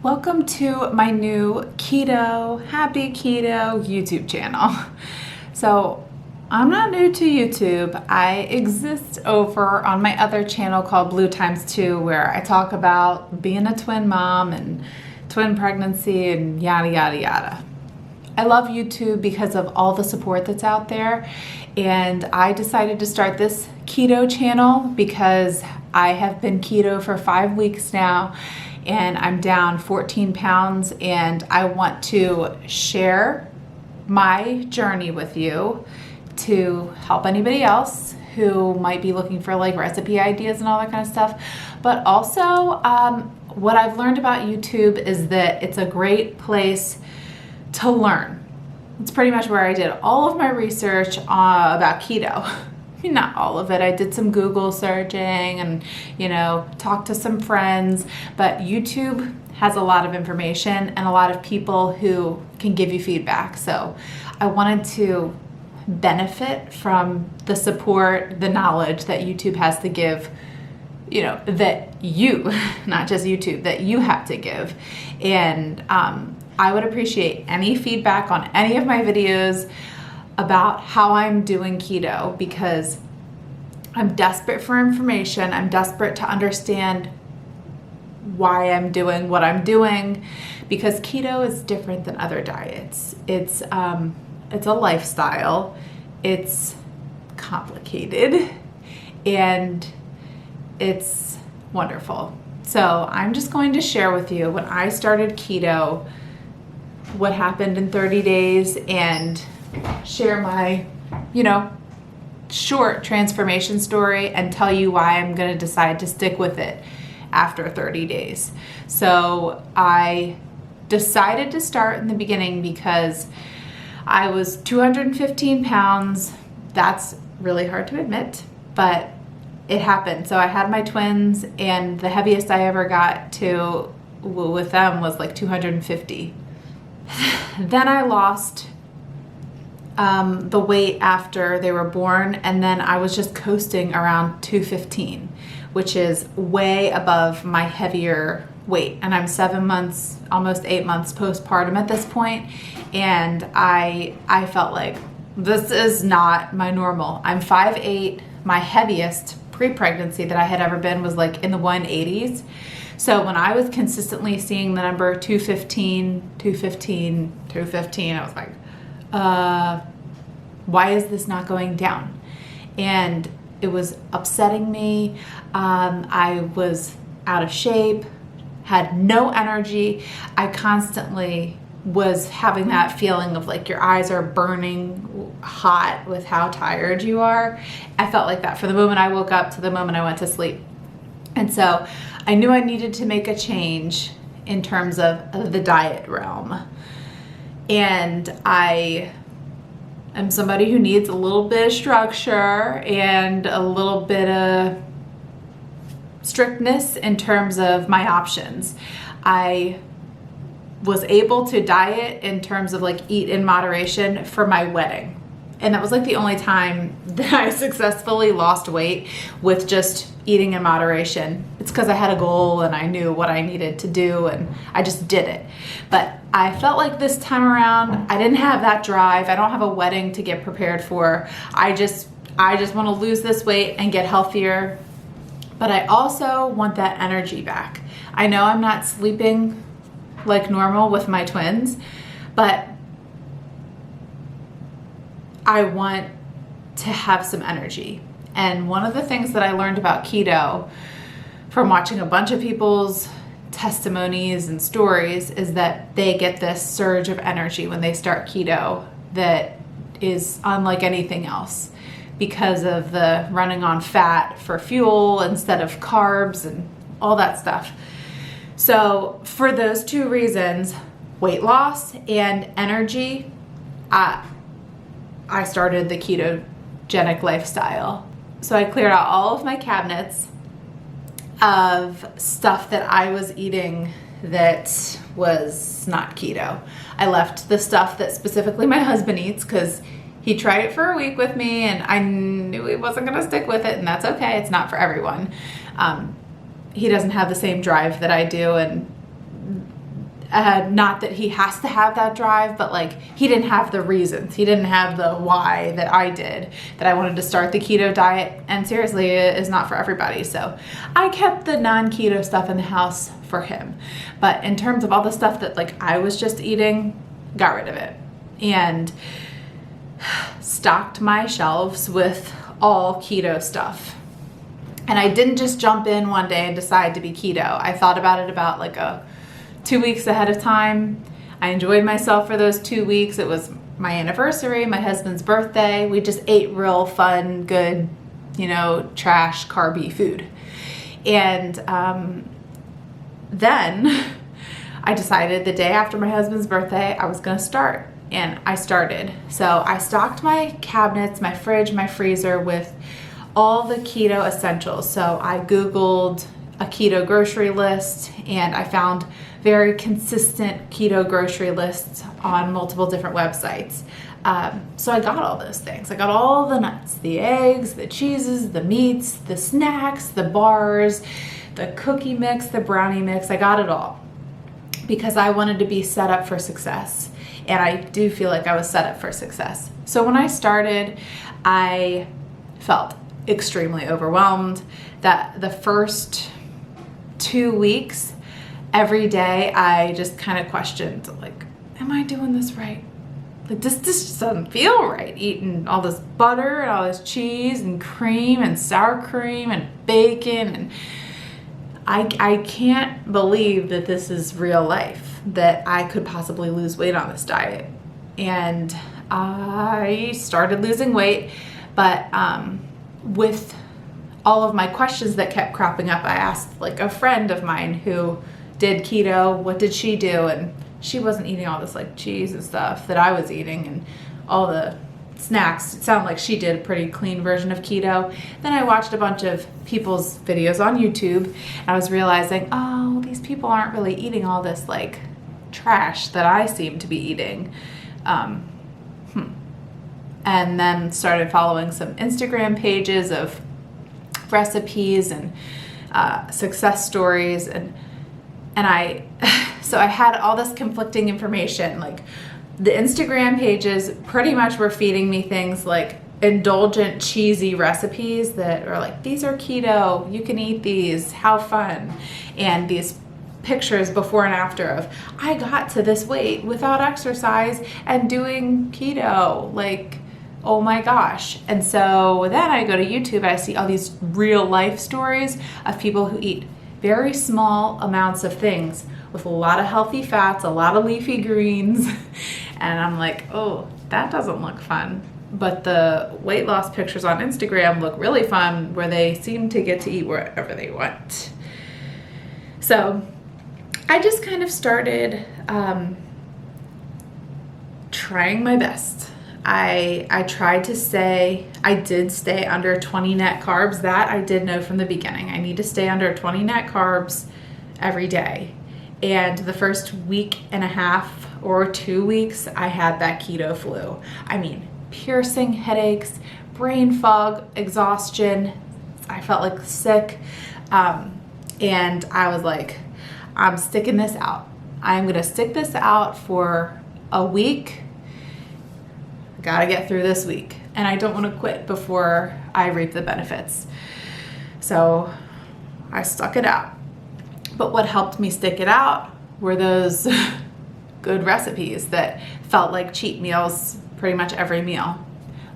Welcome to my new Happy Keto YouTube channel. So I'm not new to YouTube. I exist over on my other channel called Blue x2, where I talk about being a twin mom and twin pregnancy and yada yada yada. I love YouTube because of all the support that's out there, and I decided to start this keto channel because I have been keto for 5 weeks now and I'm down 14 pounds, and I want to share my journey with you to help anybody else who might be looking for like recipe ideas and all that kind of stuff. But also what I've learned about YouTube is that it's a great place to learn. It's pretty much where I did all of my research about keto. Not all of it. I did some Google searching and, talked to some friends, but YouTube has a lot of information and a lot of people who can give you feedback. So I wanted to benefit from the support, the knowledge that YouTube has to give, that you, not just YouTube, that you have to give. And I would appreciate any feedback on any of my videos about how I'm doing keto, because I'm desperate for information. I'm desperate to understand why I'm doing what I'm doing, because keto is different than other diets. It's a lifestyle. It's complicated and it's wonderful. So I'm just going to share with you when I started keto, what happened in 30 days, and share my, short transformation story and tell you why I'm going to decide to stick with it after 30 days. So I decided to start in the beginning because I was 215 pounds. That's really hard to admit, but it happened. So I had my twins, and the heaviest I ever got to with them was like 250. Then I lost the weight after they were born, and then I was just coasting around 215, which is way above my heavier weight. And I'm 7 months, almost 8 months postpartum at this point, and I felt like this is not my normal. I'm 5'8". My heaviest pre-pregnancy that I had ever been was like in the 180s. So when I was consistently seeing the number 215, I was like, why is this not going down? And it was upsetting me. I was out of shape, had no energy. I constantly was having that feeling of like your eyes are burning hot with how tired you are. I felt like that from the moment I woke up to the moment I went to sleep. And so I knew I needed to make a change in terms of the diet realm. And I am somebody who needs a little bit of structure and a little bit of strictness in terms of my options. I was able to diet in terms of like eat in moderation for my wedding. And that was like the only time that I successfully lost weight with just eating in moderation. It's because I had a goal and I knew what I needed to do, and I just did it. But I felt like this time around, I didn't have that drive. I don't have a wedding to get prepared for. I just want to lose this weight and get healthier. But I also want that energy back. I know I'm not sleeping like normal with my twins, but I want to have some energy. And one of the things that I learned about keto from watching a bunch of people's testimonies and stories is that they get this surge of energy when they start keto that is unlike anything else, because of the running on fat for fuel instead of carbs and all that stuff. So for those two reasons, weight loss and energy, I started the ketogenic lifestyle. So I cleared out all of my cabinets of stuff that I was eating that was not keto. I left the stuff that specifically my husband eats because he tried it for a week with me and I knew he wasn't going to stick with it, and that's okay. It's not for everyone. He doesn't have the same drive that I do, and Not that he has to have that drive, but like he didn't have the reasons. He didn't have the why that I did, that I wanted to start the keto diet. And seriously, it is not for everybody. So I kept the non-keto stuff in the house for him. But in terms of all the stuff that like I was just eating, got rid of it. And stocked my shelves with all keto stuff. And I didn't just jump in one day and decide to be keto. I thought about it about like 2 weeks ahead of time. I enjoyed myself for those 2 weeks. It was my anniversary, my husband's birthday. We just ate real fun, good, trash, carby food. And then I decided the day after my husband's birthday, I was going to start. And I started. So I stocked my cabinets, my fridge, my freezer with all the keto essentials. So I Googled a keto grocery list, and I found very consistent keto grocery lists on multiple different websites. So I got all those things. I got all the nuts, the eggs, the cheeses, the meats, the snacks, the bars, the cookie mix, the brownie mix. I got it all because I wanted to be set up for success. And I do feel like I was set up for success. So when I started, I felt extremely overwhelmed. That the first 2 weeks, every day, I just kind of questioned, like, am I doing this right? Like, this just doesn't feel right. Eating all this butter and all this cheese and cream and sour cream and bacon. And I can't believe that this is real life, that I could possibly lose weight on this diet. And I started losing weight, but with all of my questions that kept cropping up, I asked like a friend of mine who did keto, what did she do? And she wasn't eating all this like cheese and stuff that I was eating and all the snacks. It sounded like she did a pretty clean version of keto. Then I watched a bunch of people's videos on YouTube, and I was realizing, oh, these people aren't really eating all this like trash that I seem to be eating. And then started following some Instagram pages of recipes and success stories, and I so I had all this conflicting information. Like the Instagram pages pretty much were feeding me things like indulgent, cheesy recipes that are like, these are keto, you can eat these, how fun, and these pictures before and after of I got to this weight without exercise and doing keto, like, oh my gosh. And so then I go to YouTube and I see all these real life stories of people who eat very small amounts of things with a lot of healthy fats, a lot of leafy greens. And I'm like, oh, that doesn't look fun. But the weight loss pictures on Instagram look really fun, where they seem to get to eat wherever they want. So I just kind of started trying my best. I tried to did stay under 20 net carbs. That I did know from the beginning. I need to stay under 20 net carbs every day. And the first week and a half or 2 weeks, I had that keto flu. I mean, piercing headaches, brain fog, exhaustion. I felt like sick. And I was like, I'm sticking this out. I'm going to stick this out for a week. Gotta get through this week. And I don't want to quit before I reap the benefits. So I stuck it out. But what helped me stick it out were those good recipes that felt like cheat meals pretty much every meal.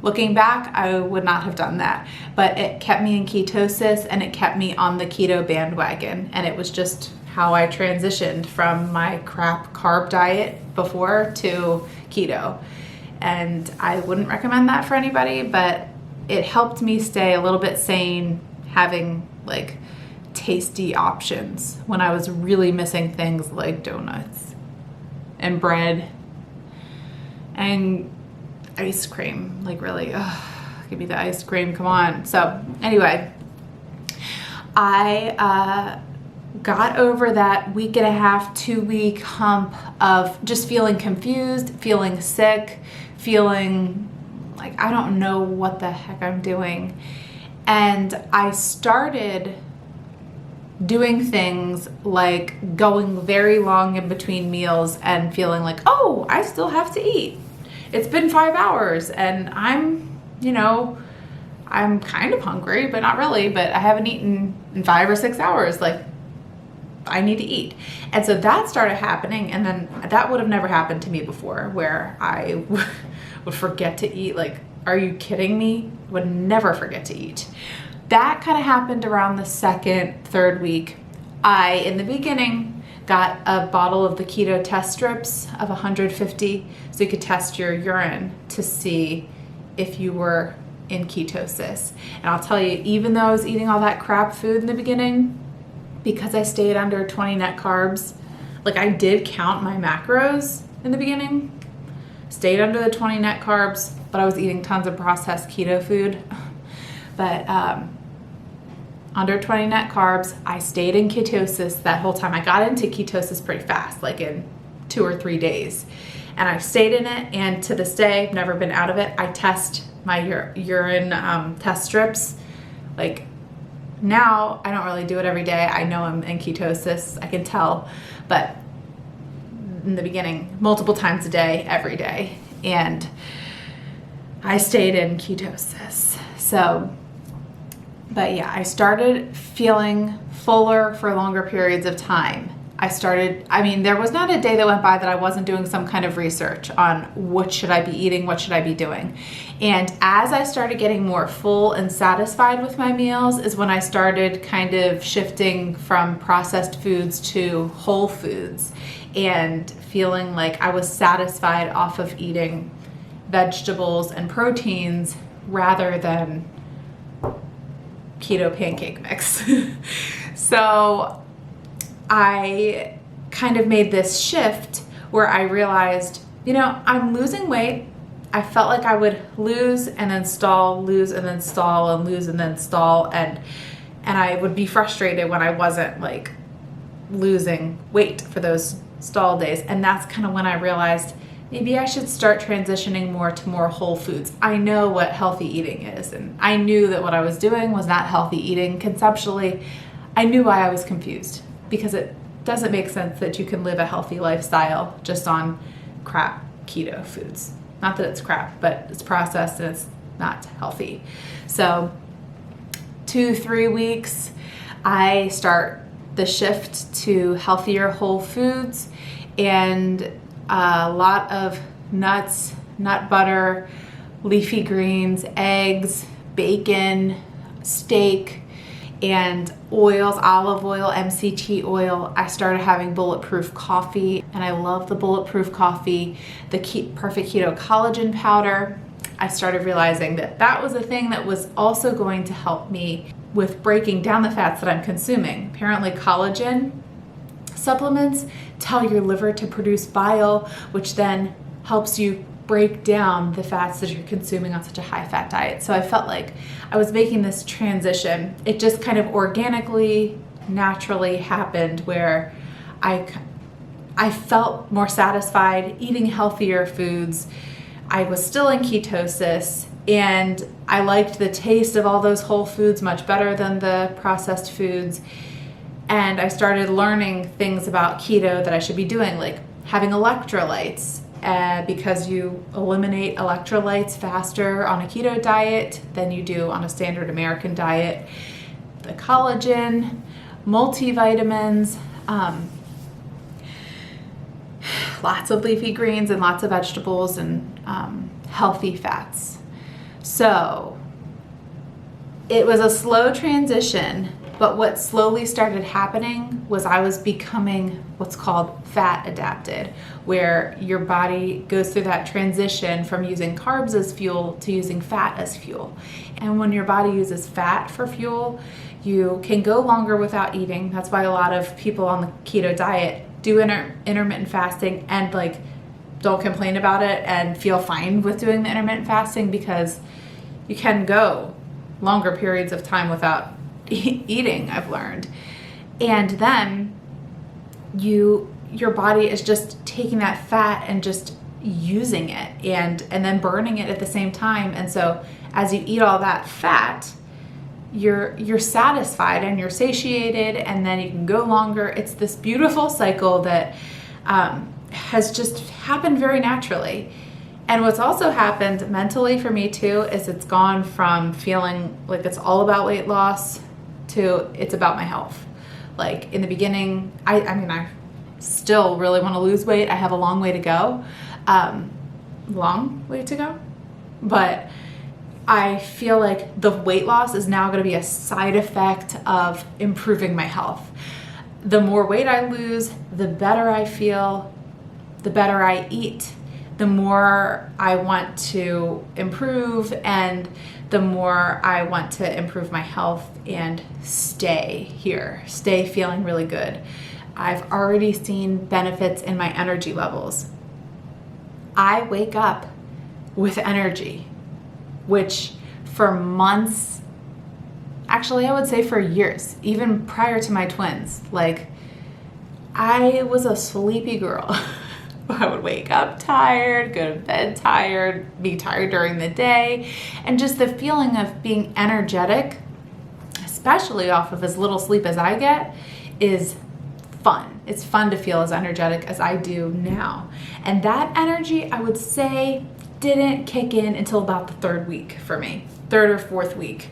Looking back, I would not have done that. But it kept me in ketosis, and it kept me on the keto bandwagon. And it was just how I transitioned from my crap carb diet before to keto. And I wouldn't recommend that for anybody, but it helped me stay a little bit sane, having like tasty options when I was really missing things like donuts and bread and ice cream. Like really, give me the ice cream, come on. So anyway, I got over that week and a half, 2 week hump of just feeling confused, feeling sick, feeling like I don't know what the heck I'm doing. And I started doing things like going very long in between meals and feeling like, oh, I still have to eat. It's been 5 hours and I'm kind of hungry, but not really, but I haven't eaten in 5 or 6 hours. Like, I need to eat. And so that started happening. And then that would have never happened to me before, where I would forget to eat. Like, are you kidding me? Would never forget to eat. That kind of happened around the second, third week. I, in the beginning, got a bottle of the keto test strips of 150, so you could test your urine to see if you were in ketosis. And I'll tell you, even though I was eating all that crap food in the beginning, because I stayed under 20 net carbs, like, I did count my macros in the beginning, stayed under the 20 net carbs, but I was eating tons of processed keto food. But under 20 net carbs, I stayed in ketosis that whole time. I got into ketosis pretty fast, like in 2 or 3 days. And I stayed in it, and to this day, I've never been out of it. I test my urine test strips. Like, now, I don't really do it every day. I know I'm in ketosis. I can tell. But in the beginning, multiple times a day, every day. And I stayed in ketosis. So, but yeah, I started feeling fuller for longer periods of time. There was not a day that went by that I wasn't doing some kind of research on what should I be eating, what should I be doing. And as I started getting more full and satisfied with my meals is when I started kind of shifting from processed foods to whole foods and feeling like I was satisfied off of eating vegetables and proteins rather than keto pancake mix. So I kind of made this shift where I realized, I'm losing weight. I felt like I would lose and then stall, lose and then stall, and lose and then stall. And I would be frustrated when I wasn't like losing weight for those stall days. And that's kind of when I realized maybe I should start transitioning more to more whole foods. I know what healthy eating is, and I knew that what I was doing was not healthy eating conceptually. I knew why I was confused, because it doesn't make sense that you can live a healthy lifestyle just on crap keto foods. Not that it's crap, but it's processed and it's not healthy. So 2-3 weeks, I start the shift to healthier whole foods and a lot of nuts, nut butter, leafy greens, eggs, bacon, steak, and oils, olive oil, MCT oil. I started having bulletproof coffee, and I love the bulletproof coffee, the Perfect Keto collagen powder. I started realizing that was a thing that was also going to help me with breaking down the fats that I'm consuming. Apparently collagen supplements tell your liver to produce bile, which then helps you break down the fats that you're consuming on such a high fat diet. So I felt like I was making this transition. It just kind of organically, naturally happened where I felt more satisfied eating healthier foods. I was still in ketosis, and I liked the taste of all those whole foods much better than the processed foods. And I started learning things about keto that I should be doing, like having electrolytes, because you eliminate electrolytes faster on a keto diet than you do on a standard American diet. The collagen, multivitamins, lots of leafy greens and lots of vegetables, and healthy fats. So it was a slow transition, but what slowly started happening was I was becoming what's called fat adapted, where your body goes through that transition from using carbs as fuel to using fat as fuel. And when your body uses fat for fuel, you can go longer without eating. That's why a lot of people on the keto diet do intermittent fasting and don't complain about it and feel fine with doing the intermittent fasting, because you can go longer periods of time without eating, I've learned. And then your body is just taking that fat and just using it and then burning it at the same time. And so as you eat all that fat, you're satisfied and you're satiated, and then you can go longer. It's this beautiful cycle that has just happened very naturally. And what's also happened mentally for me too is it's gone from feeling like it's all about weight loss to it's about my health. Like in the beginning, I still really want to lose weight. I have a long way to go. But I feel like the weight loss is now going to be a side effect of improving my health. The more weight I lose, the better I feel, the better I eat, the more I want to improve, and the more I want to improve my health and stay feeling really good. I've already seen benefits in my energy levels. I wake up with energy, which for months, actually I would say for years, even prior to my twins, like I was a sleepy girl. I would wake up tired, go to bed tired, be tired during the day, and just the feeling of being energetic, especially off of as little sleep as I get, is fun. It's fun to feel as energetic as I do now. And that energy, I would say, didn't kick in until about the third week for me, third or fourth week.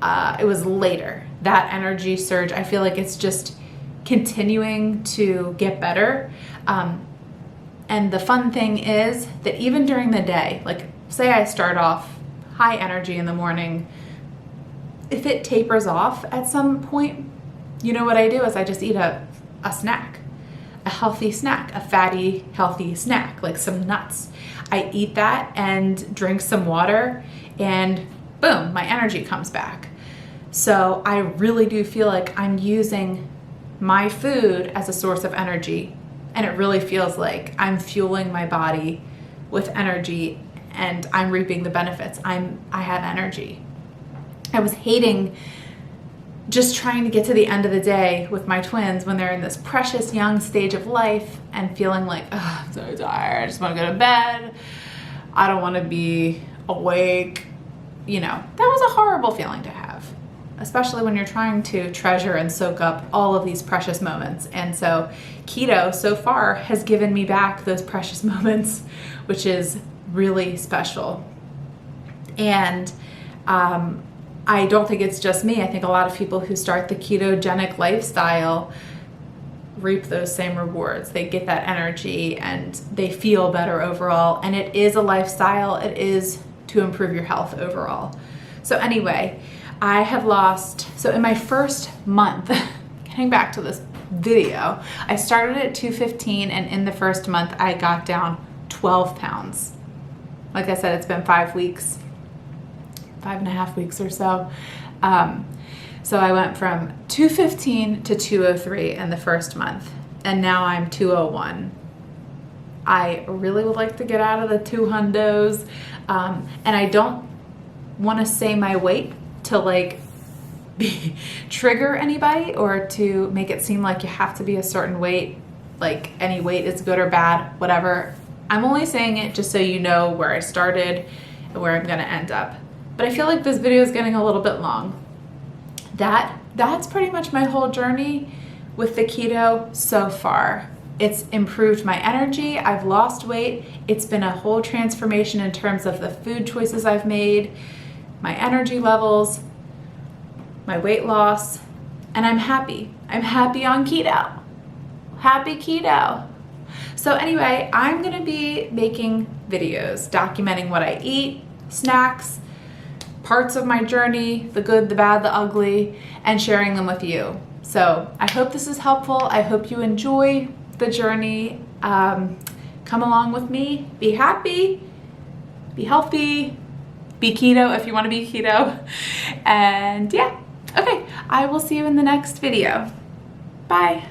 It was later. That energy surge, I feel like it's just continuing to get better. And the fun thing is that even during the day, like say I start off high energy in the morning, if it tapers off at some point, you know what I do is I just eat a snack, a healthy snack, a fatty, healthy snack, like some nuts. I eat that and drink some water, and boom, my energy comes back. So I really do feel like I'm using my food as a source of energy, and it really feels like I'm fueling my body with energy and I'm reaping the benefits. I have energy. I was hating just trying to get to the end of the day with my twins when they're in this precious young stage of life and feeling like, oh, I'm so tired, I just want to go to bed, I don't want to be awake. You know, that was a horrible feeling to have, especially when you're trying to treasure and soak up all of these precious moments. And so keto so far has given me back those precious moments, which is really special. And I don't think it's just me. I think a lot of people who start the ketogenic lifestyle reap those same rewards. They get that energy and they feel better overall. And it is a lifestyle. It is to improve your health overall. So anyway, I have lost, so in my first month, getting back to this video, I started at 215, and in the first month I got down 12 pounds. Like I said, it's been 5 weeks, 5.5 weeks or so. So I went from 215 to 203 in the first month, and now I'm 201. I really would like to get out of the 200s, and I don't want to say my weight to like trigger anybody or to make it seem like you have to be a certain weight, like any weight is good or bad, whatever. I'm only saying it just so you know where I started and where I'm going to end up. But I feel like this video is getting a little bit long. That's pretty much my whole journey with the keto so far. It's improved my energy. I've lost weight. It's been a whole transformation in terms of the food choices I've made, my energy levels, my weight loss, and I'm happy. I'm happy on keto. Happy keto. So anyway, I'm gonna be making videos documenting what I eat, snacks, parts of my journey, the good, the bad, the ugly, and sharing them with you. So I hope this is helpful. I hope you enjoy the journey. Come along with me. Be happy, be healthy, be keto if you want to be keto. And yeah, okay, I will see you in the next video. Bye.